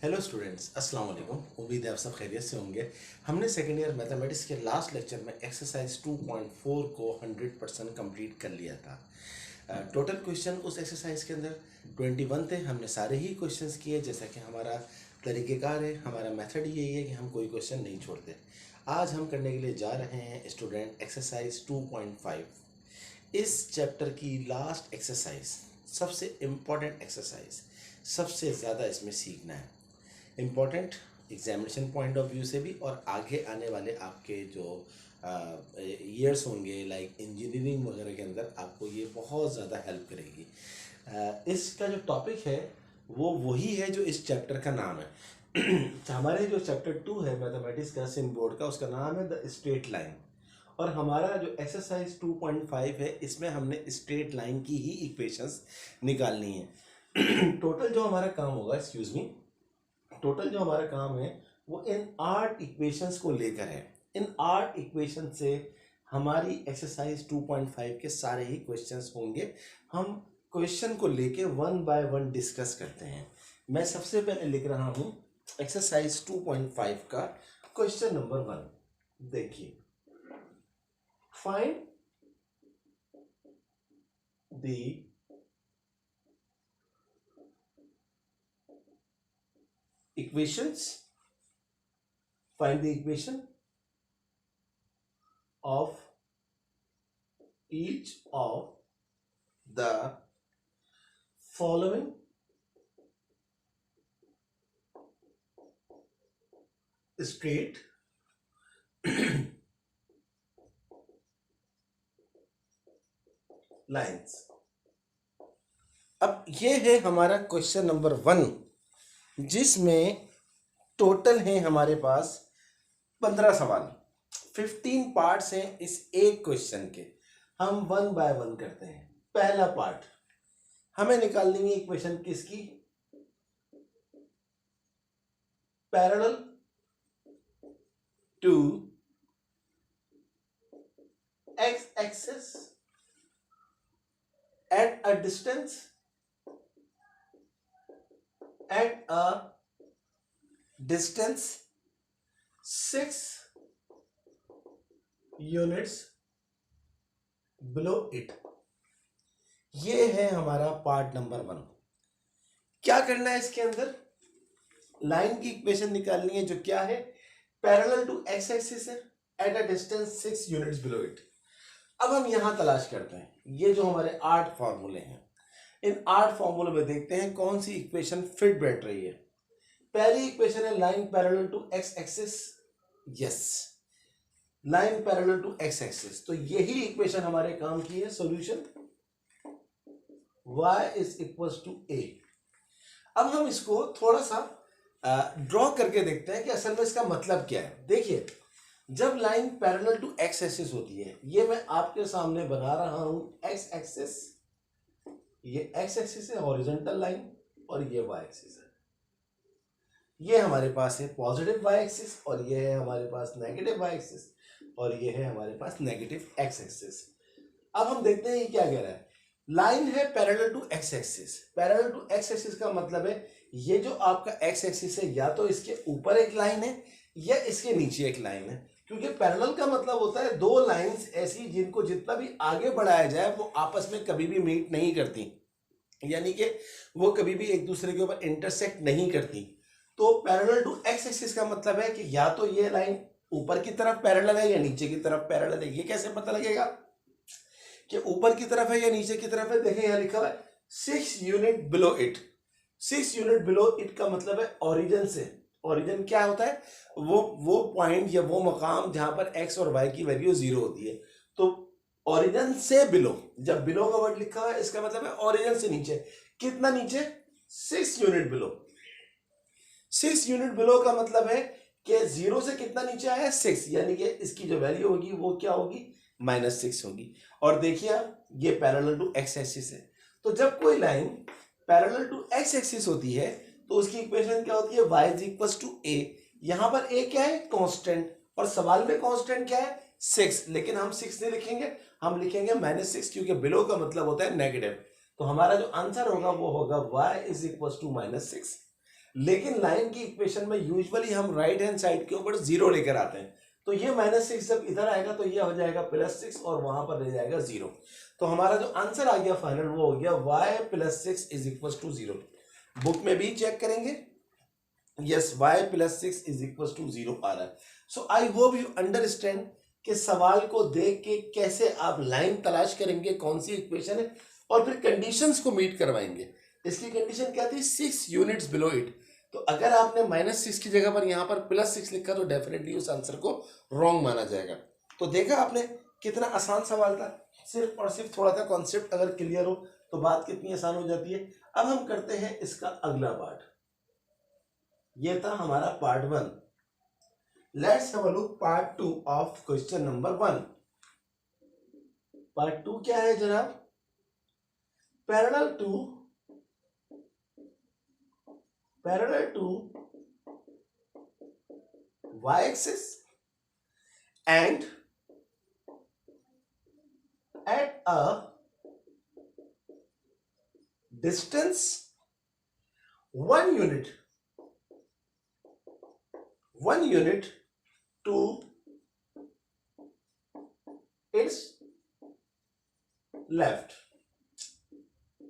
Hello students, अस्सलाम वालेकुम। उम्मीद है आप सब खैरियत से होंगे। हमने सेकेंड ईयर मैथमेटिक्स के लास्ट लेक्चर में एक्सरसाइज 2.4 को 100% कंप्लीट कर लिया था। टोटल क्वेश्चन उस एक्सरसाइज के अंदर 21 थे। हमने सारे ही क्वेश्चंस किए। जैसा कि हमारा तरीक़ेकार है, हमारा मेथड यही है कि हम कोई क्वेश्चन नहीं छोड़ते। आज हम करने के लिए जा रहे हैं स्टूडेंट एक्सरसाइज 2.5। इस चैप्टर की लास्ट एक्सरसाइज, सबसे इम्पॉर्टेंट एक्सरसाइज, सबसे ज़्यादा इसमें सीखना है। Important examination point of view से भी, और आगे आने वाले आपके जो ईयर्स होंगे लाइक इंजीनियरिंग वगैरह के अंदर आपको ये बहुत ज़्यादा हेल्प करेगी। इसका जो टॉपिक है वो वही है जो इस चैप्टर का नाम है। हमारे जो चैप्टर 2 है मैथमेटिक्स का सिम बोर्ड का, उसका नाम है द स्ट्रेट लाइन। और हमारा जो एक्सरसाइज 2.5 है, इसमें हमने स्ट्रेट लाइन की ही इक्वेशंस निकालनी है। टोटल जो हमारा काम होगा, एक्सक्यूज मी, टोटल जो हमारा काम है वो इन 8 इक्वेशंस को लेकर है। इन 8 इक्वेशन से हमारी एक्सरसाइज 2.5 के सारे ही क्वेश्चंस होंगे। हम क्वेश्चन को लेके वन बाय वन डिस्कस करते हैं। मैं सबसे पहले लिख रहा हूं एक्सरसाइज 2.5 का क्वेश्चन नंबर 1। देखिए, find the equations, find the equation of each of the following straight lines। अब ये है हमारा क्वेश्चन नंबर 1, जिसमें टोटल है हमारे पास 15 सवाल। 15 पार्ट्स हैं इस एक क्वेश्चन के। हम वन बाय वन करते हैं। पहला पार्ट, हमें निकालनी है इक्वेशन किसकी? Parallel to x axis at a distance, at a distance 6 units below it। ये है हमारा पार्ट नंबर 1। क्या करना है इसके अंदर? लाइन की इक्वेशन निकालनी है, जो क्या है? पैरेलल टू एक्स एक्सिस है, at a distance 6 units below it. अब हम यहां तलाश करते हैं ये जो हमारे 8 फॉर्मूले हैं। इन 8 फॉर्मूलों में देखते हैं कौन सी इक्वेशन फिट बैठ रही है। पहली इक्वेशन है line parallel to x axis. Yes, line parallel to x axis, तो यही इक्वेशन हमारे काम की है। Solution y is equals to a। अब हम इसको थोड़ा सा ड्रॉ करके देखते हैं कि असल में इसका मतलब क्या है। देखिए, जब line parallel to x axis होती है, ये मैं आपके सामने बना रहा हूं एक्स एक्सिस, ये एक्स एक्सिस है हॉरिजॉन्टल लाइन, और ये वाई एक्सिस है। ये हमारे पास है पॉजिटिव वाई एक्सिस, और ये है हमारे पास नेगेटिव वाई एक्सिस, और ये है हमारे पास नेगेटिव एक्स एक्सिस। अब हम देखते हैं ये क्या कह रहा है। लाइन है parallel to x axis. Parallel to x axis का मतलब है ये जो आपका एक्स एक्सिस है, या तो इसके ऊपर एक लाइन है या इसके नीचे एक लाइन है। क्योंकि पैरेलल का मतलब होता है दो लाइंस ऐसी जिनको जितना भी आगे बढ़ाया जाए वो आपस में कभी भी मीट नहीं करती, यानी कि वो कभी भी एक दूसरे के ऊपर इंटरसेक्ट नहीं करती। तो पैरेलल टू एक्स एक्सिस का मतलब है कि या तो ये लाइन ऊपर की तरफ पैरेलल है या नीचे की तरफ पैरेलल है। ये कैसे पता लगेगा कि ऊपर की तरफ है या नीचे की तरफ है? देखिए यहां लिखा हुआ है 6 unit below it. 6 unit below it का मतलब है ओरिजिन से। ओरिजिन क्या होता है? वो पॉइंट या वो मकाम जहां पर एक्स और वाई की वैल्यू 0 होती है। तो ओरिजिन से बिलो, जब बिलो का वर्ड लिखा है इसका मतलब है ओरिजिन से नीचे। कितना नीचे? 6 यूनिट बिलो। 6 यूनिट बिलो का मतलब है कि 0 से कितना नीचे आया? 6, यानी कि इसकी जो वैल्यू होगी वो क्या होगी? -6 होगी। और देखिए आप, ये पैरेलल टू एक्स एक्सिस है। तो जब कोई line parallel to x axis होती है तो उसकी इक्वेशन क्या होती है? y is equals to a। यहां पर a क्या है? कांस्टेंट। और सवाल में कांस्टेंट क्या है? 6। लेकिन हम 6 नहीं लिखेंगे, हम लिखेंगे -6, क्योंकि बिलो का मतलब होता है नेगेटिव। तो हमारा जो आंसर होगा वो होगा y इज इक्वल्स टू -6। लेकिन लाइन की इक्वेशन में यूजुअली हम राइट हैंड साइड के ऊपर 0 लेकर आते हैं। तो ये -6 जब इधर आएगा तो ये हो जाएगा +6 और वहां पर रह जाएगा 0। तो हमारा जो आंसर आ गया फाइनल वो हो गया y + 6 = 0। बुक में भी चेक करेंगे, यस y + 6 = 0 आ रहा है। सो आई होप यू अंडरस्टैंड कि सवाल को देख के कैसे आप लाइन तलाश करेंगे, कौन सी इक्वेशन है, और फिर कंडीशंस को मीट करवाएंगे। इसकी कंडीशन क्या थी? 6 यूनिट्स बिलो इट। तो अगर आपने -6 की जगह पर यहाँ पर +6 लिखा तो डेफिनेटली उस आंसर को रॉन्ग माना जाएगा। तो देखा आपने कितना आसान सवाल था, सिर्फ और सिर्फ थोड़ा सा कॉन्सेप्ट अगर क्लियर हो तो बात कितनी आसान हो जाती है। अब हम करते हैं इसका अगला पार्ट। ये था हमारा part 1। Let's have a look part 2 of question number 1। Part 2 क्या है जनाब? Parallel to y-axis and at a distance 1 unit to its left।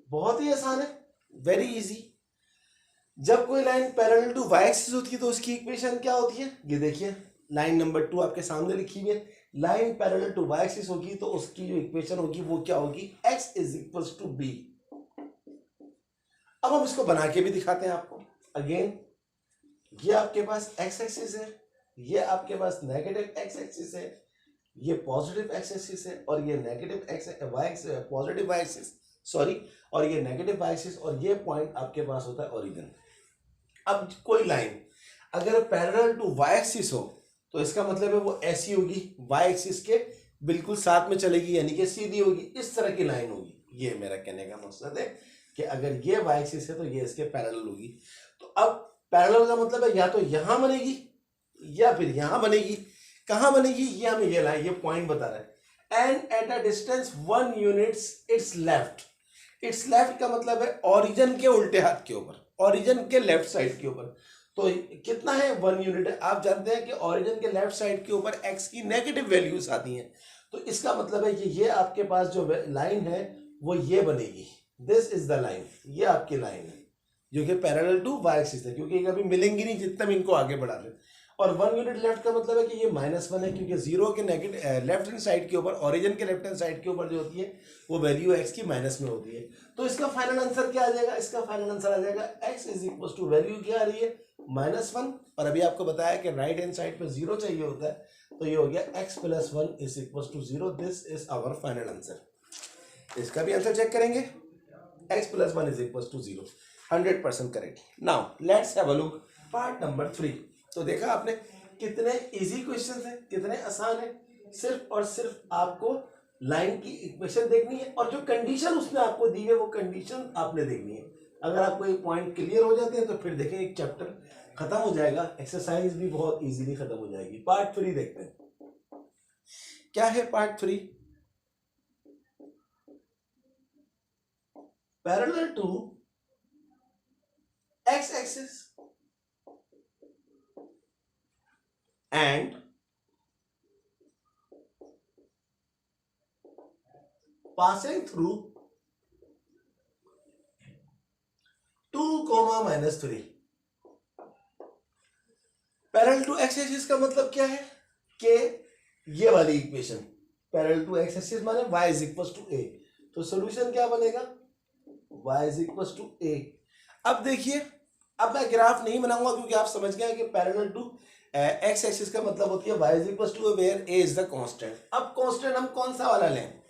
बहुत ही आसान है, वेरी इजी। जब कोई line parallel to y axis होती है तो उसकी इक्वेशन क्या होती है? ये देखिए लाइन नंबर 2 आपके सामने लिखी हुई है। Line parallel to y axis होगी तो उसकी जो इक्वेशन होगी वो क्या होगी? x = b। अब हम इसको बना के भी दिखाते हैं आपको। अगेन ये आपके पास x एक्सिस है, ये आपके पास नेगेटिव x एक्सिस है, ये पॉजिटिव x एक्सिस है, और ये negative positive y axis, sorry, और ये नेगेटिव y एक्सिस, और ये पॉइंट आपके पास होता है ओरिजिन। अब कोई लाइन अगर पैरेलल टू y एक्सिस हो तो इसका मतलब है वो ऐसी होगी, y एक्सिस के बिल्कुल साथ में चलेगी, यानी कि सीधी होगी, इस तरह की लाइन होगी। ये मेरा कहने का मकसद है कि अगर ये y एक्सिस है तो ये इसके पैरेलल होगी। तो अब पैरेलल का मतलब है या तो यहां बनेगी या फिर यहां बनेगी। कहां बनेगी? ये हमें ये लाइन, ये पॉइंट बता रहा है। And at a distance 1 units it's left. It's left का मतलब है ओरिजिन के उल्टे हाथ के ऊपर, ओरिजिन के लेफ्ट साइड के ऊपर। तो कितना है? 1 यूनिट है। आप जानते हैं कि ओरिजिन के लेफ्ट साइड के ऊपर x की नेगेटिव वैल्यूज आती हैं। तो इसका मतलब है कि ये आपके पास जो लाइन है वो ये बनेगी। दिस इज द लाइन, ये आपकी लाइन है जो कि पैरेलल टू y एक्सिस है, क्योंकि कभी मिलेंगी नहीं जितना भी इनको आगे बढ़ा रहे। और 1 यूनिट लेफ्ट का मतलब है कि ये -1 है, क्योंकि 0 के नेगेटिव लेफ्ट हैंड साइड के ऊपर, ओरिजिन के लेफ्ट हैंड साइड के ऊपर जो होती है वो वैल्यू x की माइनस में होती है। तो इसका फाइनल आंसर क्या आ जाएगा? इसका फाइनल आंसर आ जाएगा x = वैल्यू क्या आ रही है? -1। और अभी आपको बताया कि राइट हैंड साइड पे 0 चाहिए होता है, तो ये हो गया x + 1 = 0। This is our final answer. इसका भी आंसर चेक करेंगे, x + 1 = 0, 100% correct. Now let's have a look part number 3। तो देखा आपने कितने इजी क्वेश्चंस हैं, कितने आसान है। सिर्फ और सिर्फ आपको लाइन की इक्वेशन देखनी है और जो कंडीशन उसने आपको दी है वो कंडीशन आपने देखनी है। अगर आपको एक पॉइंट क्लियर हो जाते हैं तो फिर देखें एक चैप्टर खत्म हो जाएगा, एक्सरसाइज भी बहुत इजीली खत्म हो जाएगी। पार्ट 3 देखते हैं क्या है। Part 3, parallel to x axis and passing through 2, -3। Parallel to x axis का मतलब क्या है कि ये वाली equation parallel to x axis माने y = a। तो सॉल्यूशन क्या बनेगा? y = a। अब देखिए, अब मैं ग्राफ नहीं बनाऊंगा क्योंकि आप समझ गए कि पैरेलल टू x एक्सिस का मतलब होती है y = a where a is the constant. अब कांस्टेंट हम कौन सा वाला लें?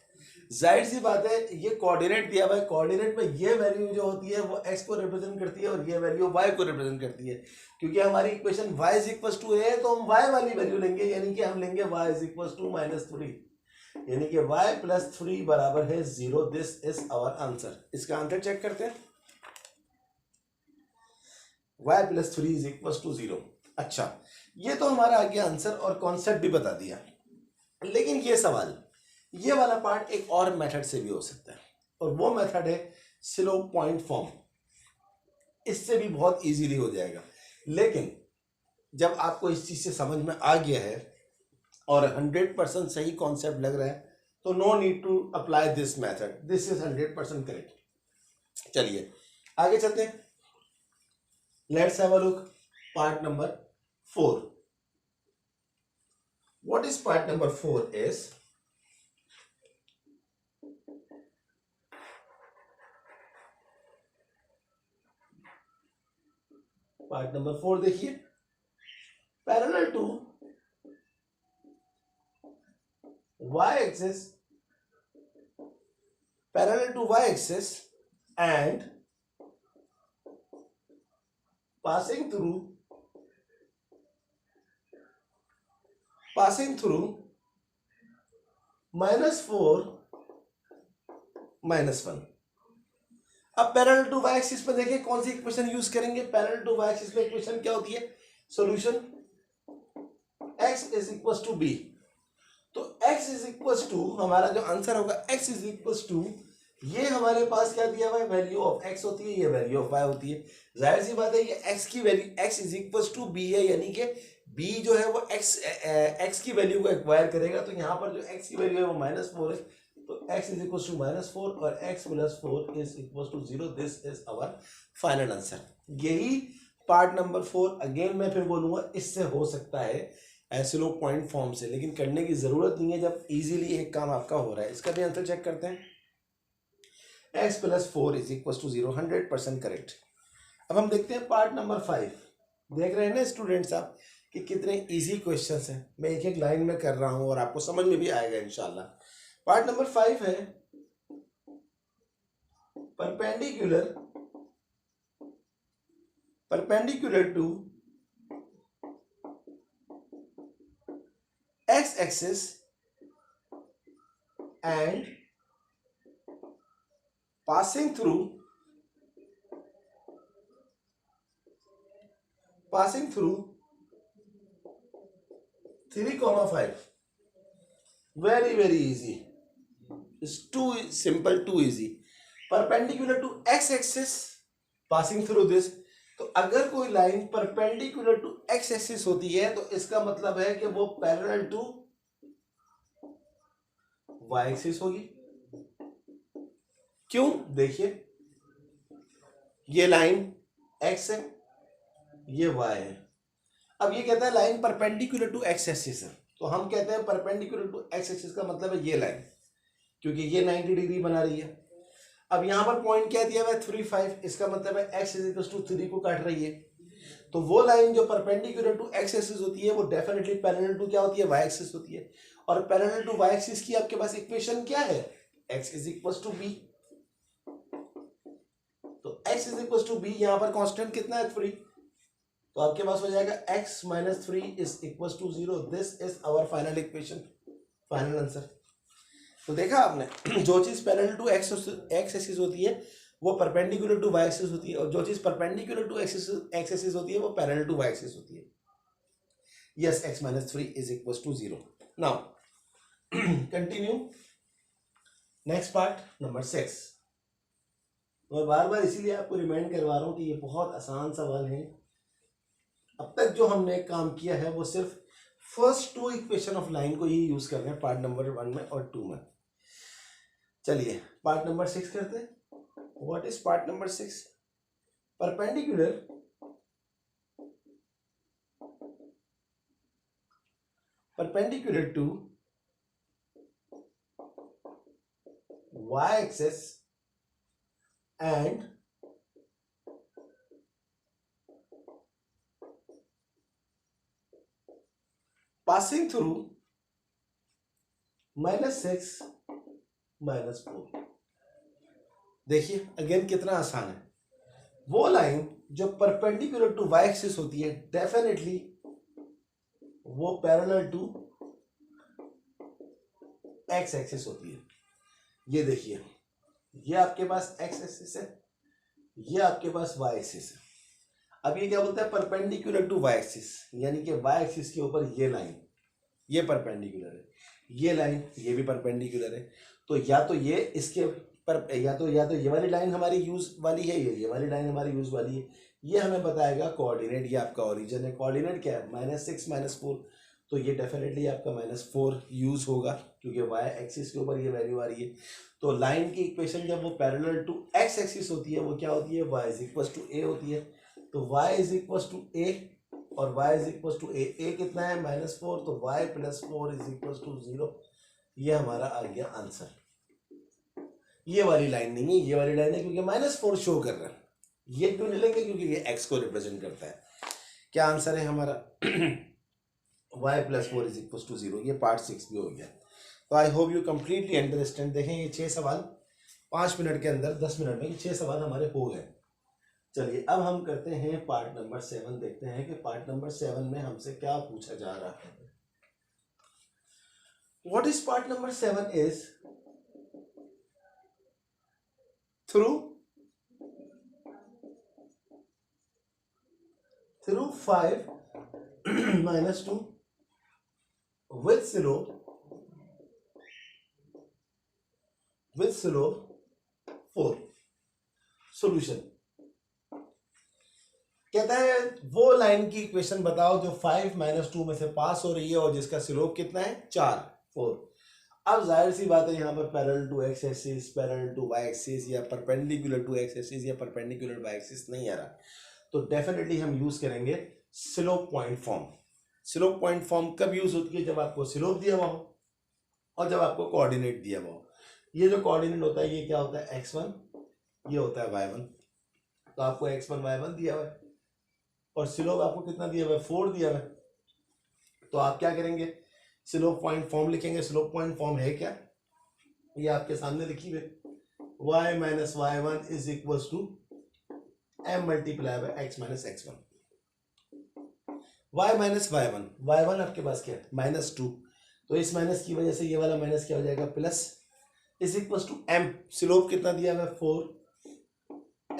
जाहिर सी बात है, ये कोऑर्डिनेट दिया हुआ है, कोऑर्डिनेट में ये वैल्यू जो होती है वो x को रिप्रेजेंट करती है और ये वैल्यू y को रिप्रेजेंट करती है। क्योंकि हमारी इक्वेशन y = a है तो हम y वाली वैल्यू लेंगे, यानी कि हम लेंगे y = -3, यानी कि y + 3 बराबर है 0। This is our answer. इसका आंसर चेक करते हैं, y + 3 = 0। अच्छा, ये तो हमारा आगे आंसर और कॉन्सेप्ट भी बता दिया। लेकिन ये सवाल, ये वाला पार्ट एक और मेथड से भी हो सकता है, और वो मेथड है स्लोप पॉइंट फॉर्म। इससे भी बहुत इजीली हो जाएगा। लेकिन जब आपको इस चीज से समझ में आ गया है और 100% सही कॉन्सेप्ट लग रहा है तो no need to apply this method, this is 100% correct. चलिए आगे चलते हैं। Let's have a look part number 4। What is part number 4 is, part number 4 देखिए, parallel to y axis, parallel to y axis and passing through -4 -1। अब parallel to y axis पे देखिए कौन सी इक्वेशन यूज करेंगे। पैरेलल टू y एक्सिस पे equation क्या होती है, solution x is equal to b। तो x इज इक्वल टू, हमारा जो आंसर होगा x इज इक्वल टू, ये हमारे पास क्या दिया हुआ है, वैल्यू ऑफ x होती है, ये वैल्यू ऑफ y होती है। जाहिर सी बात है ये x की value x is equal to b है, यानी कि b जो है वो x की वैल्यू को एक्वायर करेगा। तो यहाँ पर जो x की वैल्यू है वो -4 है, तो x इज इक्वल टू -4 और x + 4 is equal to 0। This is our final answer. यही पार्ट नंबर 4। अगेन मैं फिर बोलूंगा इससे हो सकता है ऐसे लोग पॉइंट फॉर्म से, लेकिन करने की जरूरत नहीं है जब इजीली एक काम आपका हो रहा है। इसका भी आंसर चेक करते हैं। x + 4 is equal to 0, 100% correct. अब हम देखते हैं पार्ट नंबर 5। देख रहे हैं ना स्टूडेंट्स आप कि कितने इजी क्वेश्चंस हैं। मैं एक एक लाइन में कर रहा हूं और आपको समझ में भी आएगा इंशाल्लाह। पार्ट नंबर 5 है perpendicular to x axis and passing through 3,5। very easy, it's too simple, too easy। Perpendicular to x axis passing through this, तो अगर कोई line perpendicular to x axis होती है तो इसका मतलब है कि वो पैरेलल टू y axis होगी। क्यों, देखिए ये लाइन x है, ये y है। अब ये कहता है line perpendicular to x axis है, तो हम कहते हैं परपेंडिकुलर टू x axis का मतलब है ये लाइन, क्योंकि ये 90 डिग्री बना रही है। अब यहां पर पॉइंट क्या दिया हुआ है, 3, 5, इसका मतलब है x = 3 को काट रही है। तो वो लाइन जो परपेंडिकुलर टू x एक्सिस होती है वो डेफिनेटली पैरेलल टू क्या होती है, y एक्सिस होती है। और पैरेलल टू y एक्सिस की आपके पास इक्वेशन क्या है, x = b। तो x = b, यहां पर कांस्टेंट कितना है, 3, तो आपके पास हो जाएगा x - 3 is equal to 0। This is our final equation, final answer. तो देखा आपने, जो चीज पैरेलल टू x एक्सिस होती है वो परपेंडिकुलर टू y एक्सिस होती है, और जो चीज परपेंडिकुलर टू x एक्सिस होती है वो पैरेलल टू y एक्सिस होती है। Yes, x - 3 is equal to 0। Now continue, next part number 6। मैं बार बार इसीलिए आपको रिमाइंड करवा रहा हूं कि ये बहुत आसान सवाल है। अब तक जो हमने काम किया है वो सिर्फ फर्स्ट 2 इक्वेशन ऑफ लाइन को ही यूज कर रहे हैं, पार्ट नंबर 1 में और 2 में। चलिए पार्ट नंबर 6 करते हैं। What is part number 6? Perpendicular to y axis and passing through -6 -4। देखिए अगेन कितना आसान है। वो लाइन जो परपेंडिकुलर टू y एक्सिस होती है डेफिनेटली वो पैरेलल टू x एक्सिस होती है। ये देखिए, ये आपके पास x एक्सिस है, ये आपके पास y एक्सिस है। अब ये क्या बोलता है, परपेंडिकुलर टू y एक्सिस, यानी कि y एक्सिस के ऊपर ये लाइन, ये परपेंडिकुलर है, ये लाइन ये भी परपेंडिकुलर है। तो या तो ये इसके पर या तो ये वाली लाइन हमारी यूज वाली है, ये वाली लाइन हमारी यूज वाली है। ये हमें बताएगा कोऑर्डिनेट, ये आपका ओरिजिन है। कोऑर्डिनेट क्या है? -6 -4, तो ये डेफिनेटली आपका -4 यूज होगा क्योंकि वाई एक्सिस के ऊपर ये वैल्यू आ रही है। तो लाइन की इक्वेशन जब वो पैरेलल टू एक्स एक्सिस होती है वो क्या होती है? y इज इक्वल टू ए होती है। तो y इज इक्वल टू ए और y इज इक्वल टू ए कितना है? -4, तो y + 4 इज इक्वल टू 0। ये हमारा आ गया आंसर। ये वाली लाइन नहीं है, ये वाली लाइन है क्योंकि -4 शो कर रहा है। ये क्यों नहीं लेंगे? क्योंकि ये x को रिप्रेजेंट करता है। क्या आंसर है हमारा? y + 4 is equal to 0। ये पार्ट 6 भी हो गया। तो I hope you completely understand. देखें ये 6 सवाल 5 मिनट के अंदर, 10 मिनट में 6 सवाल हमारे हो गए। चलिए अब हम करते हैं पार्ट नंबर 7। देखते हैं कि पार्ट नंबर 7 में हमसे क्या पूछा जा रहा है। What is part number 7 is through 5 -2 with slope 4। Solution कहता है वो लाइन की इक्वेशन बताओ जो 5 -2 में से पास हो रही है और जिसका स्लोप कितना है? 4। अब जाहिर सी बात है यहाँ पर parallel to x axis, parallel to y axis या परपेंडिकुलर टू एक्स एक्सिस या परपेंडिकुलर वाई एक्सिस नहीं आ रहा, तो डेफिनेटली हम यूज करेंगे slope point form. Slope point form कब यूज होती है? जब आपको स्लोप दिया हुआ हो और जब आपको कोऑर्डिनेट दिया हुआ हो। ये जो कोऑर्डिनेट होता है ये क्या होता है? x1, ये होता है y1। तो आपको x1 y1 दिया हुआ है और स्लोप आपको कितना दिया हुआ है? 4 दिया हुआ है। तो आप क्या करेंगे? स्लोप पॉइंट फॉर्म लिखेंगे। स्लोप पॉइंट फॉर्म है क्या? ये आपके सामने लिखी हुई, y - y1 is equal to m multiply by x - x1। y - y1 आपके पास क्या है? -2। तो इस माइनस की वजह से ये वाला माइनस क्या हो जाएगा? Plus, is equal to m। Slope कितना दिया हुआ है? 4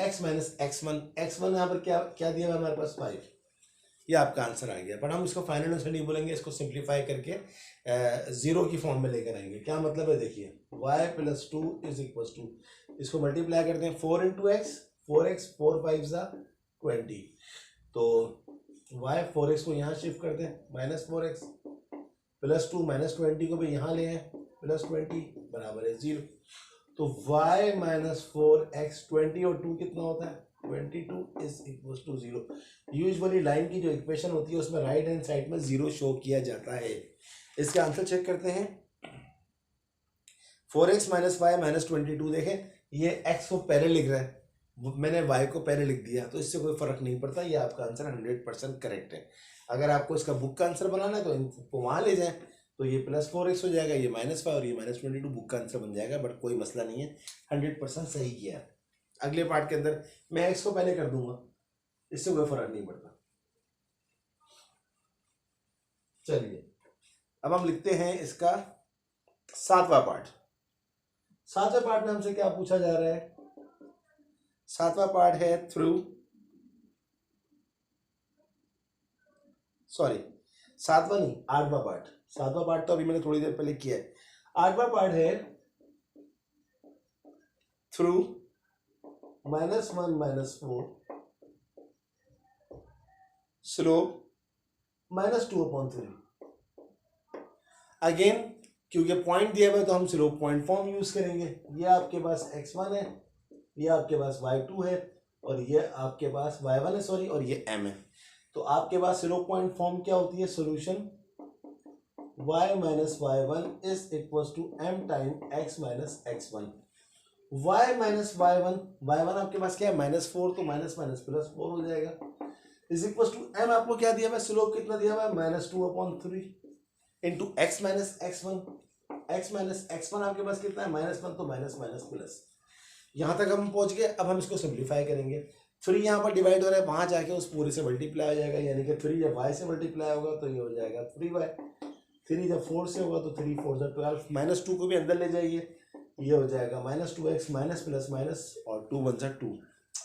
x - x1। x1 यहाँ पर क्या दिया हुआ है हमारे पास? 5। ये आपका आंसर आ गया। बट हम इसको फाइनल आंसर नहीं बोलेंगे, इसको सिंप्लीफाई करके 0 की फॉर्म में लेकर आएंगे। क्या मतलब है? देखिए y + 2 इज इक्वल टू, इसको मल्टीप्लाई करते हैं 4 × x, 4x 4 5 20। तो y 4x को यहाँ शिफ्ट करते हैं, -4x + 2 -20 को भी यहाँ ले आए, +20 बराबर है 0। तो y - 4x 20 और 2 कितना होता है? 22 is equal to 0। Usually line की जो इक्वेशन होती है उसमें राइट हैंड साइड में 0 शो किया जाता है। इसका आंसर चेक करते हैं। 4x - y - 22। देखें ये x को पहले लिख रहा है, मैंने y को पहले लिख दिया, तो इससे कोई फर्क नहीं पड़ता। ये आपका आंसर 100% करेक्ट है। अगर आपको इसका बुक का आंसर बनाना है तो इनको वहां ले जाएं, तो ये +4x हो जाएगा, ये -5 और ये -22 बुक का आंसर बन जाएगा। बट कोई मसला नहीं है, 100% सही किया। अगले पार्ट के अंदर मैं x को पहले कर दूंगा, इससे कोई फर्क नहीं पड़ता। चलिए अब हम लिखते हैं इसका 7वां पार्ट। 7वें पार्ट में हमसे क्या पूछा जा रहा है? 7वां पार्ट है सॉरी 7वां नहीं, 8वां पार्ट। 7वां पार्ट तो अभी मैंने थोड़ी देर पहले किया है। 8वां पार्ट है थ्रू -1 -4 स्लोप -2/3। अगेन क्योंकि पॉइंट दिया हुआ है तो हम स्लोप पॉइंट फॉर्म यूज करेंगे। ये आपके पास x1 है, ये आपके पास y2 है और ये आपके पास y1 है, सॉरी, और ये m है। तो आपके पास स्लोप पॉइंट फॉर्म क्या होती है? Solution y - y1 is equal to m time x - x1। y - y1 आपके पास क्या है? -4, तो +4 हो जाएगा, इज इक्वल टू m। आपको क्या दिया हुआ है? स्लोप कितना दिया हुआ है? -2/3 into x - x1। x - x1 आपके पास कितना है? -1, तो माइनस प्लस। यहाँ तक हम पहुँच गए। अब हम इसको सिंप्लीफाई करेंगे। 3 यहाँ पर डिवाइड हो रहा है, वहाँ जाके उस पूरे से मल्टीप्लाई हो जाएगा, यानी कि 3 जब y से मल्टीप्लाई होगा तो ये हो जाएगा 3y। 3 जब 4 से होगा तो 3 4 12, -2 को भी अंदर ले जाइए, ये हो जाएगा -2x माइनस प्लस माइनस और 2 1 2।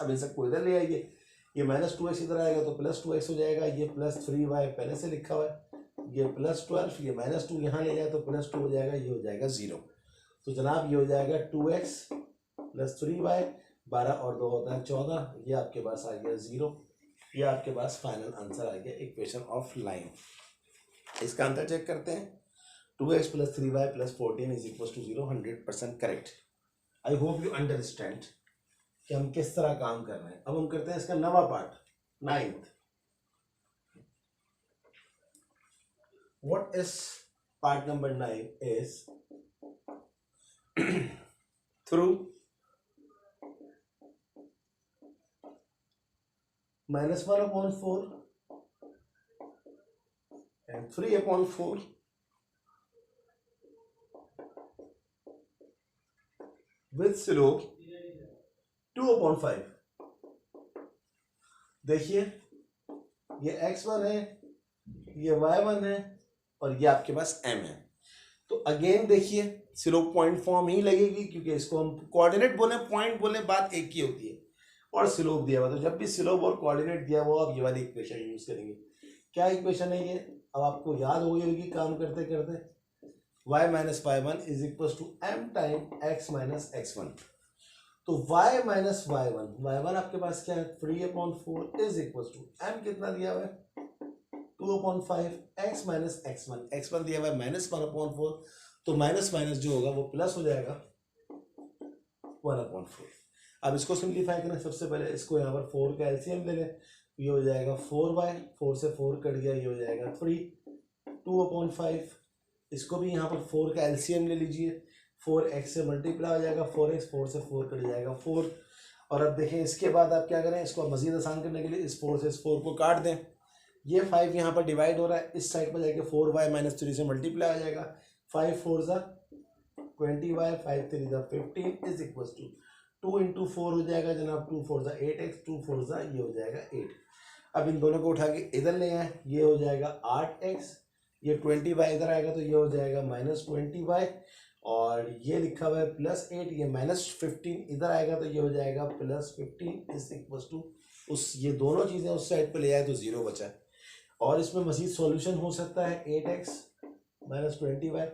अब इन सबको इधर ले आइए, ये -2x इधर आएगा तो +2x हो जाएगा, ये +3y पहले से लिखा हुआ है, ये +12, ये -2 यहाँ ले जाए तो +2 हो जाएगा, ये हो जाएगा 0। तो जनाब ये हो जाएगा 2x प्लस 3y, 12 और 2 होता है 14, ये आपके पास आ गया 0। ये आपके पास फाइनल आंसर आ गया इक्वेशन ऑफ लाइन। इसका आंसर चेक करते हैं। 2x plus 3y plus 14 is equal to 0, 100% correct. I hope you understand कि हम किस तरह काम कर रहे हैं। अब हम करते हैं इसका नवा part, 9th। What is part number 9 is through -1/4 and 3/4 with slope 2/5। देखिए ये x1 है, ये y1 है और ये आपके पास m है। तो अगेन देखिए स्लोप पॉइंट फॉर्म ही लगेगी, क्योंकि इसको हम कोऑर्डिनेट बोले पॉइंट बोले बात एक ही होती है, और स्लोप दिया हुआ। तो जब भी स्लोप और कोऑर्डिनेट दिया हुआ आप ये वाली इक्वेशन यूज करेंगे। क्या इक्वेशन है ये, अब आपको याद हो गई होगी काम करते करते। y minus y1 is equal to m time x minus x1। तो y माइनस y1 आपके पास क्या है, 3/4 इज इक्वल टू m कितना दिया हुआ है 2/5, x माइनस x1 दिया हुआ है -1/4। तो माइनस माइनस जो होगा वो प्लस हो जाएगा 1/4। अब इसको सिंप्लीफाई करें, सबसे पहले इसको यहाँ पर 4 का एलसीएम ले लें, ये हो जाएगा 4y, 4 से 4 कट गया, ये हो जाएगा 3, 2/5। इसको भी यहाँ पर 4 का एलसीएम ले लीजिए, 4x से मल्टीप्लाई हो जाएगा 4x, 4 से 4 कट जाएगा 4। और अब देखें इसके बाद आप क्या करें, इसको मजीद आसान करने के लिए इस 4 से इस 4 को काट दें। ये 5 यहाँ पर डिवाइड हो रहा है, इस साइड पर जाके 4y माइनस 3 से मल्टीप्लाई हो जाएगा, 5 4 ज़ा 20y, 5 3 ज़ा 15 इज इक्वल टू 2 इंटू 4 हो जाएगा जनाब, 2 4 ज़ा 8x, 2 4 ज़ा ये हो जाएगा 8। अब इन दोनों को उठा के इधर ले आए, ये हो जाएगा 8x, ये 20y इधर आएगा तो ये हो जाएगा -20y, और ये लिखा हुआ है +8, ये -15 इधर आएगा तो ये हो जाएगा +15 इज इक्वल टू उस, ये दोनों चीज़ें उस साइड पर ले आए तो 0 बचा। और इसमें मजीद सॉल्यूशन हो सकता है, 8x -20y,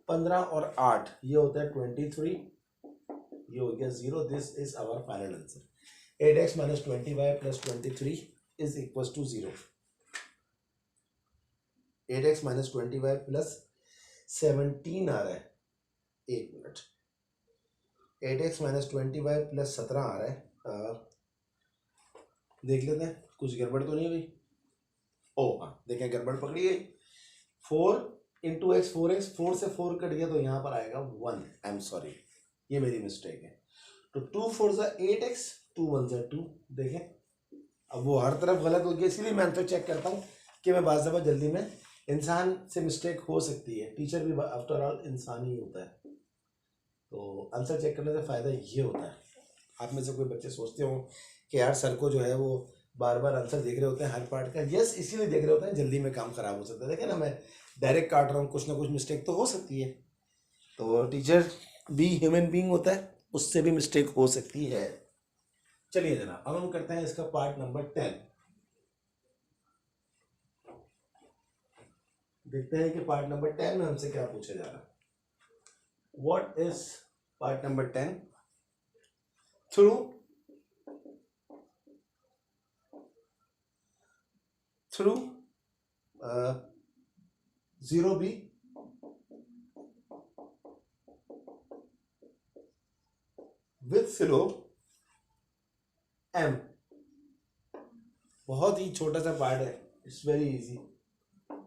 15 और 8 ये होता है 23, ये हो गया 0। This is our final answer. 8x -20y plus 23 is equal to 0। 8x -20y प्लस 17 आ रहा है, एक मिनट, 8x -20y प्लस 17 आ रहा है, देख लेते हैं कुछ गड़बड़ तो नहीं हुई। ओ हाँ देखें गड़बड़ पकड़ी गई, 4 इंटू एक्स 4x, 4 से 4 कट गया तो यहाँ पर आएगा 1, आई एम सॉरी ये मेरी मिस्टेक है। तो 2 4 ज़ा 8x, 2 1 ज़ा 2। देखें अब वो हर तरफ गलत हो गया, इसीलिए मैं आंसर चेक करता हूँ कि मैं बाज़ दफ़ा जल्दी में, इंसान से मिस्टेक हो सकती है, टीचर भी आफ्टर ऑल इंसान ही होता है, तो आंसर चेक करने से फ़ायदा ये होता है। आप में से कोई बच्चे सोचते हो कि यार सर को जो है वो बार बार आंसर देख रहे होते हैं हर पार्ट का, यस इसीलिए देख रहे होते हैं, जल्दी में काम खराब हो सकता है। देखें ना मैं डायरेक्ट काट रहा हूँ, कुछ ना कुछ मिस्टेक तो हो सकती है, तो टीचर भी ह्यूमन बीइंग होता है, उससे भी मिस्टेक हो सकती है। चलिए जनाब अब हम करते हैं इसका पार्ट नंबर 10। देखते हैं कि पार्ट नंबर 10 में हमसे क्या पूछा जा रहा है। What is part number 10? Through 0b with slope m। बहुत ही छोटा सा पार्ट है, it's very easy.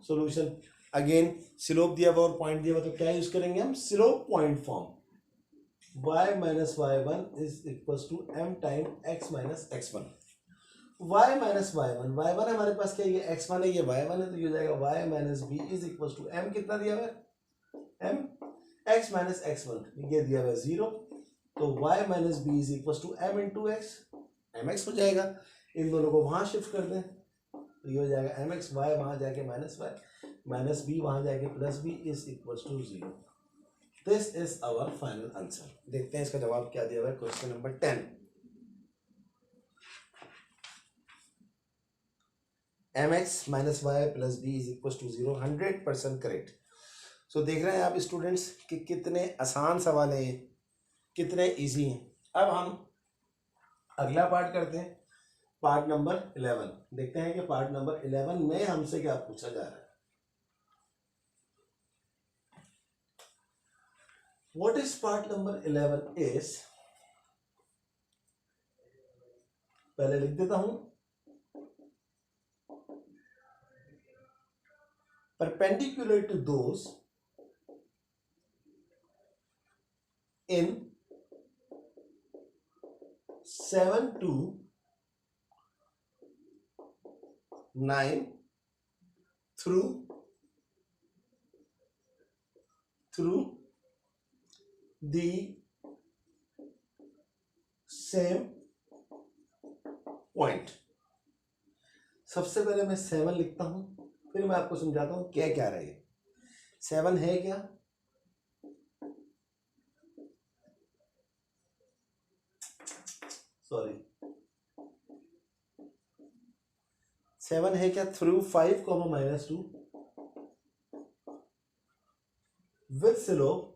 Solution again slope दिया हुआ और पॉइंट दिया हुआ, तो क्या यूज करेंगे हम, slope point form. y minus y1 is equal to m time x minus x1। y minus y1 हमारे पास क्या है, ये x1 है ये y1 है, तो ये हो जाएगा y minus b is equal to m कितना दिया हुआ है, m x माइनस x1, ये दिया हुआ है 0, तो y minus b is equal to m into x, mx हो जाएगा। इन दोनों को वहां शिफ्ट कर दें तो ये हो जाएगा mx, y वहां जाके माइनस y, माइनस b वहां जाके plus b is equal to 0। This is our final answer. देखते हैं इसका जवाब क्या दिया हुआ है question number 10। mx minus y plus b is equal to 0, 100% correct. So देख रहे हैं आप स्टूडेंट्स कि कितने आसान सवाल हैं ये, कितने इजी हैं। अब हम अगला पार्ट करते हैं, पार्ट नंबर 11। देखते हैं कि पार्ट नंबर 11 में हमसे क्या पूछा जा रहा है। What is part number 11 is, पहले लिख देता हूं, perpendicular to those in 7 to 9 through the same point। सबसे पहले मैं 7 लिखता हूं, फिर मैं आपको समझाता हूं क्या क्या रहे। 7 है क्या, सॉरी 7 है क्या, थ्रू 5 -2 विथ स्लोप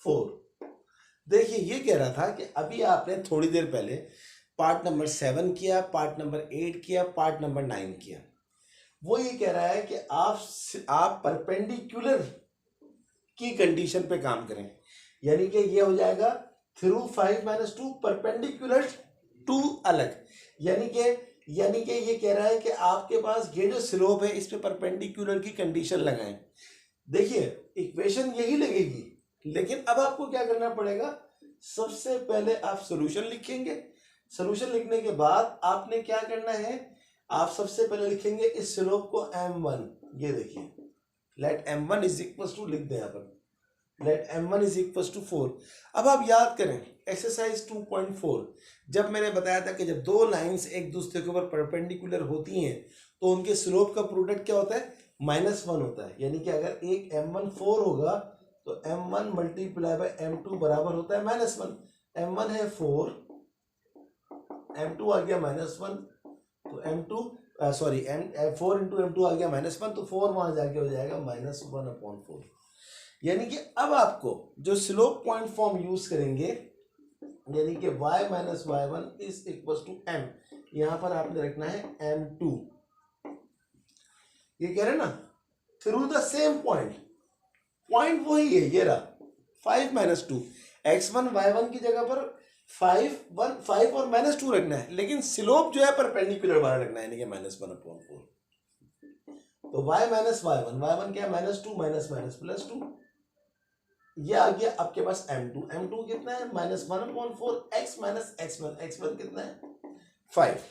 4। देखिए ये कह रहा था कि अभी आपने थोड़ी देर पहले पार्ट नंबर 7 किया, पार्ट नंबर 8 किया, पार्ट नंबर 9 किया। वो ये कह रहा है कि आप परपेंडिकुलर की कंडीशन पे काम करें, यानी कि ये हो जाएगा थ्रू 5 -2 परपेंडिकुलर टू अलग, यानी कि ये कह रहा है कि आपके पास ये जो स्लोप है इस पे परपेंडिकुलर की कंडीशन लगाएं। देखिए इक्वेशन यही लगेगी, लेकिन अब आपको क्या करना पड़ेगा, सबसे पहले आप सॉल्यूशन लिखेंगे। सॉल्यूशन लिखने के बाद आपने क्या करना है, आप सबसे पहले लिखेंगे इस स्लोप को m1। ये देखिए late m1 is equal to, लिख दें यहाँ पर, late m1 is equal to 4। अब आप याद करें एक्सरसाइज 2.4, जब मैंने बताया था कि जब दो लाइंस एक दूसरे के ऊपर परपेंडिकुलर होती हैं तो उनके स्लोप का प्रोडक्ट क्या होता है, -1 होता है। यानी कि अगर एक m1 4 होगा तो m1 मल्टीप्लाई बाय m2 बराबर होता है -1। m1 है 4, m2 आ गया -1, तो m2 सॉरी 4 इंटू m2 आ गया -1, तो 4 वहां जाके हो जाएगा -1/4। यानी कि अब आपको जो स्लोप पॉइंट फॉर्म यूज करेंगे, यानी कि y - y1 is equal to m, यहां पर आपने रखना है m2। ये कह रहे हैं ना through the same point, point वही है, ये रहा 5 -2, x1 y1 की जगह पर 5 और -2 रखना है, लेकिन स्लोप जो है परपेंडिकुलर वाला रखना है, यानी कि -1/4। तो y - y1 क्या है, -2 -2 ये आ गया आपके पास m2 कितना है, -1/4, x - x1 कितना है 5।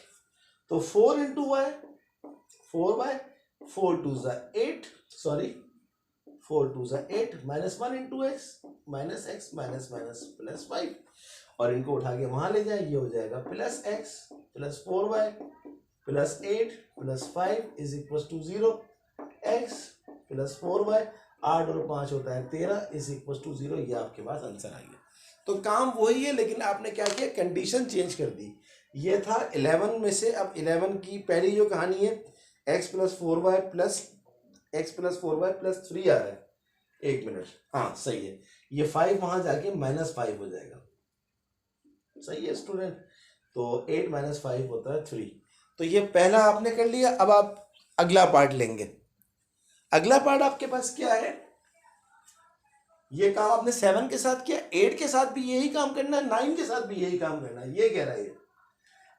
तो 4 into y 4y, 4 2 8, sorry 4 2 8, -1 into x -x +5, और इनको उठा के वहां ले जाए, ये हो जाएगा +x +4y +8 +5 is equal to 0। x +4y 8 और 5 होता है 13 इज इक्वल टू 0। ये आपके पास आंसर आ गया। तो काम वही है, लेकिन आपने क्या किया, कंडीशन चेंज कर दी। ये था 11 में से, अब 11 की पहली जो कहानी है x +4y +3 आ रहा है, एक मिनट, हाँ सही है, ये 5 वहां जाके -5 हो जाएगा, सही है स्टूडेंट। तो 8 - 5 होता है 3। तो ये पहला आपने कर लिया। अब आप अगला पार्ट लेंगे। अगला पार्ट आपके पास क्या है, ये काम आपने 7 के साथ किया, 8 के साथ भी यही काम करना है, 9 के साथ भी यही काम करना है, ये कह रहा है।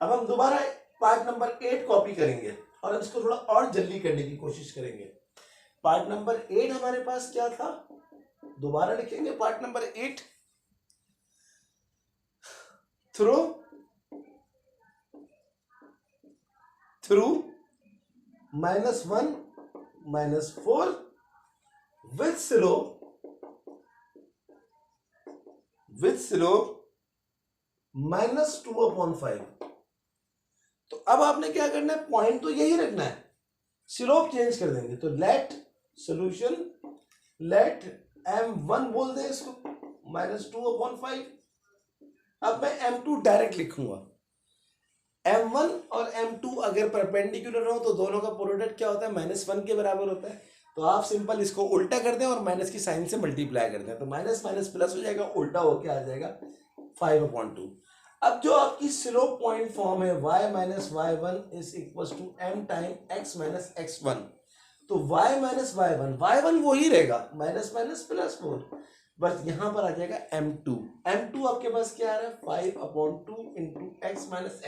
अब हम दोबारा पार्ट नंबर 8 कॉपी करेंगे और अब इसको थोड़ा और जल्दी करने की कोशिश करेंगे। पार्ट नंबर 8 हमारे पास क्या था, दोबारा लिखेंगे part number 8, through -1 -4 with slope -2/5। तो अब आपने क्या करना है, पॉइंट तो यही रखना है, स्लोप चेंज कर देंगे। तो लेट सॉल्यूशन, लेट m1 बोल दें इसको -2/5। अब मैं m2 डायरेक्ट लिखूंगा। m1 और m2 अगर परपेंडिकुलर हो तो दोनों का प्रोडक्ट क्या होता है, -1 के बराबर होता है। तो आप सिंपल इसको उल्टा कर दें और माइनस की साइन से मल्टीप्लाई कर दें, तो माइनस माइनस प्लस हो जाएगा, उल्टा होके आ जाएगा 5/2। अब जो आपकी स्लोप पॉइंट फॉर्म है y minus y one is equal to m time x minus x1, तो y माइनस वाई वन वही रहेगा, माइनस माइनस प्लस 4, बस यहां पर आ जाएगा m2 आपके पास क्या आ रहा है 5/2 इंटू एक्स माइनस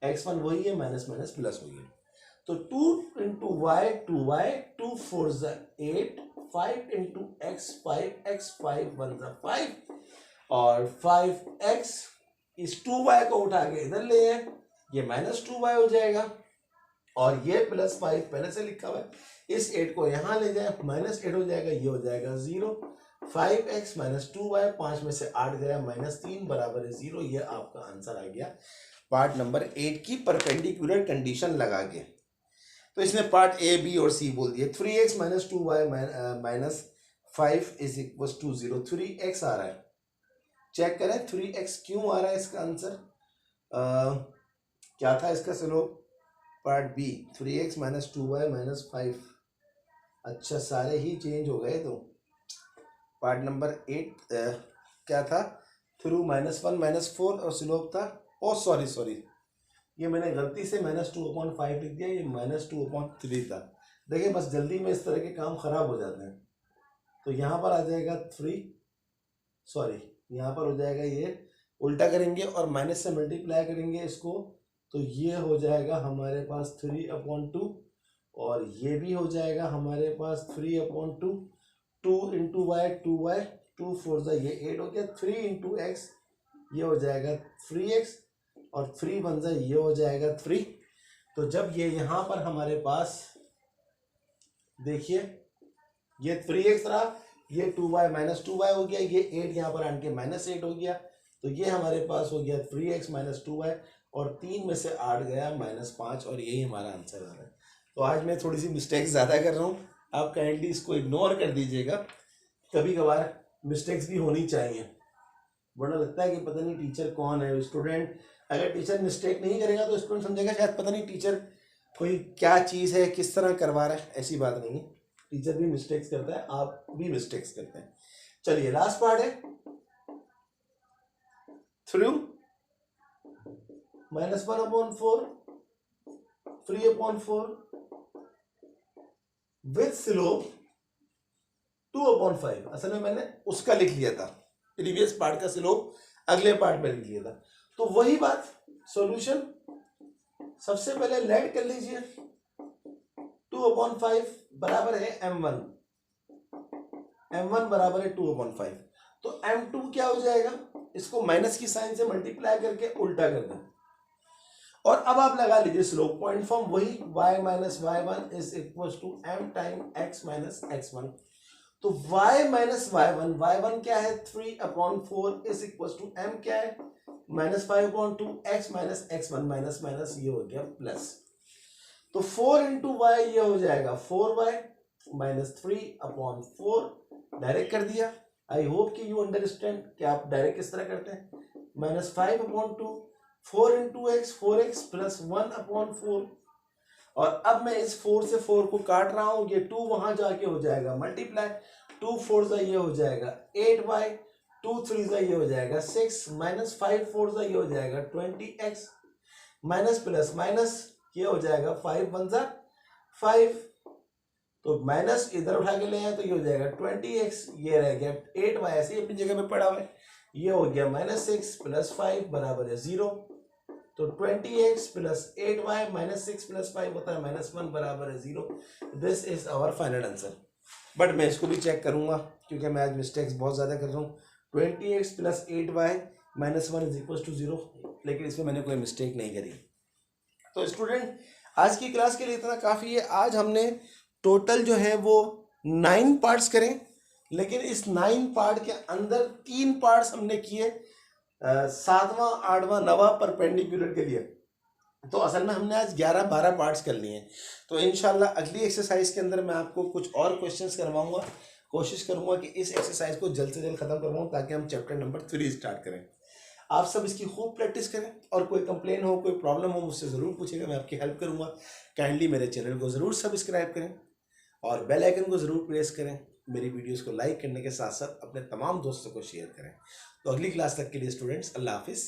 x1 वही है, माइनस माइनस प्लस वही है, तो 2 into Y 2y 2 4 8, 5 into x 5x 5 1 5, और 5x इस 2y को उठा के इधर ले आए, ये माइनस 2y हो जाएगा, और ये प्लस 5 पहले से लिखा हुआ है, इस 8 को यहाँ ले जाए, माइनस 8 हो जाएगा, ये हो जाएगा 0, 5x माइनस 2y, 5 में से 8 गया, -3 बराबर है 0। ये आपका आंसर आ गया पार्ट नंबर 8 की परपेंडिकुलर कंडीशन लगा के। तो इसने पार्ट ए बी और सी बोल दिए। 3x minus 2y minus 5 is equal to 0, 3x आ रहा है, चेक करें 3x क्यों आ रहा है, इसका आंसर क्या था इसका slope, part B 3x minus 2y minus 5, अच्छा सारे ही चेंज हो गए। तो पार्ट नंबर 8 क्या था, थ्रू -1 -4 और स्लोप था, ओ सॉरी ये मैंने गलती से -2/5 लिख दिया, ये -2/3 था। देखिए बस जल्दी में इस तरह के काम खराब हो जाते हैं, तो यहाँ पर आ जाएगा यहाँ पर हो जाएगा, ये उल्टा करेंगे और माइनस से मल्टीप्लाई करेंगे इसको, तो ये हो जाएगा हमारे पास 3/2, और ये भी हो जाएगा हमारे पास 3/2, 2 इंटू वाई 2y 2 4 ये 8 हो गया, 3 इंटू एक्स ये हो जाएगा 3x, और 3 1 ये हो जाएगा 3। तो जब ये यहाँ पर हमारे पास देखिए ये 3x रहा, ये 2y माइनस 2y हो गया, ये 8 यहाँ पर आन के -8 हो गया, तो ये हमारे पास हो गया 3x माइनस 2y, और 3 में से 8 गया -5, और यही हमारा आंसर आ रहा है। तो आज मैं थोड़ी सी मिस्टेक्स ज़्यादा कर रहा हूँ, आप काइंडली इसको इग्नोर कर दीजिएगा, कभी कभार मिस्टेक्स भी होनी चाहिए, वरना लगता है कि पता नहीं टीचर कौन है। स्टूडेंट अगर टीचर मिस्टेक नहीं करेगा तो स्टूडेंट समझेगा शायद पता नहीं टीचर कोई क्या चीज़ है, किस तरह करवा रहा है, ऐसी बात नहीं है, टीचर भी मिस्टेक्स करता है, आप भी मिस्टेक्स करते हैं। चलिए लास्ट पार्ट है, थ्रू -1/4 3/4 विथ स्लोप 2/5। असल में मैंने उसका लिख लिया था, प्रीवियस पार्ट का स्लोप अगले पार्ट में लिख लिया था, तो वही बात सॉल्यूशन सबसे पहले लेट कर लीजिए, 2/5 बराबर है m1 बराबर है 2/5, तो m2 क्या हो जाएगा, इसको माइनस की साइन से मल्टीप्लाई करके उल्टा कर दें, और अब आप लगा लीजिए स्लोप पॉइंट फॉर्म वही, y minus y1 is equal to m time x minus x1, तो y माइनस y1 क्या है 3/4 इज इक्वल टू m क्या है -5/2 x minus x1 minus minus ये हो गया प्लस, तो 4 इंटू वाई ये हो जाएगा 4y माइनस 3/4, डायरेक्ट कर दिया। आई होप कि यू अंडरस्टैंड कि आप डायरेक्ट किस तरह करते हैं, -5/2 4 इंटू एक्स 4x प्लस 1/4, और अब मैं इस 4 से 4 को काट रहा हूं, ये 2 वहां जाके हो जाएगा मल्टीप्लाई, 2 4 ये हो जाएगा 8y, 2 3 ये हो जाएगा 6, -5 4 ये हो जाएगा 20x, माइनस प्लस माइनस ये हो जाएगा 5 1 5, तो माइनस इधर उठा के ले आए तो ये हो जाएगा 20x, ये रह गया 8y ऐसे ही अपनी जगह पे पड़ा हुआ है, ये हो गया -6 प्लस 5 बराबर है 0, तो 20x प्लस 8y -6 प्लस 5 होता है -1 बराबर है 0। This is our final answer. But मैं इसको भी चेक करूंगा क्योंकि मैं आज मिस्टेक्स बहुत ज़्यादा कर रहा हूँ। 20x plus 8y -1 is equal to 0, लेकिन इसमें मैंने कोई मिस्टेक नहीं करी। तो स्टूडेंट आज की क्लास के लिए इतना काफ़ी है। आज हमने टोटल जो है वो 9 पार्ट्स करें, लेकिन इस 9 पार्ट के अंदर 3 पार्ट्स हमने किए 7वां 8वां 9वां परपेंडिकुलर के लिए। तो असल में हमने आज 11-12 पार्ट्स कर लिए हैं। तो इंशाल्लाह अगली एक्सरसाइज के अंदर मैं आपको कुछ और क्वेश्चंस करवाऊंगा, कोशिश करूंगा कि इस एक्सरसाइज को जल्द से जल्द खत्म करवाऊँ ताकि हम चैप्टर नंबर 3 स्टार्ट करें। आप सब इसकी खूब प्रैक्टिस करें, और कोई कंप्लेन हो कोई प्रॉब्लम हो मुझसे ज़रूर पूछेगा, मैं आपकी हेल्प करूंगा। काइंडली मेरे चैनल को ज़रूर सब्सक्राइब करें और बेल आइकन को ज़रूर प्रेस करें। मेरी वीडियोस को लाइक करने के साथ साथ अपने तमाम दोस्तों को शेयर करें। तो अगली क्लास तक के लिए स्टूडेंट्स, अल्लाह हाफिज़।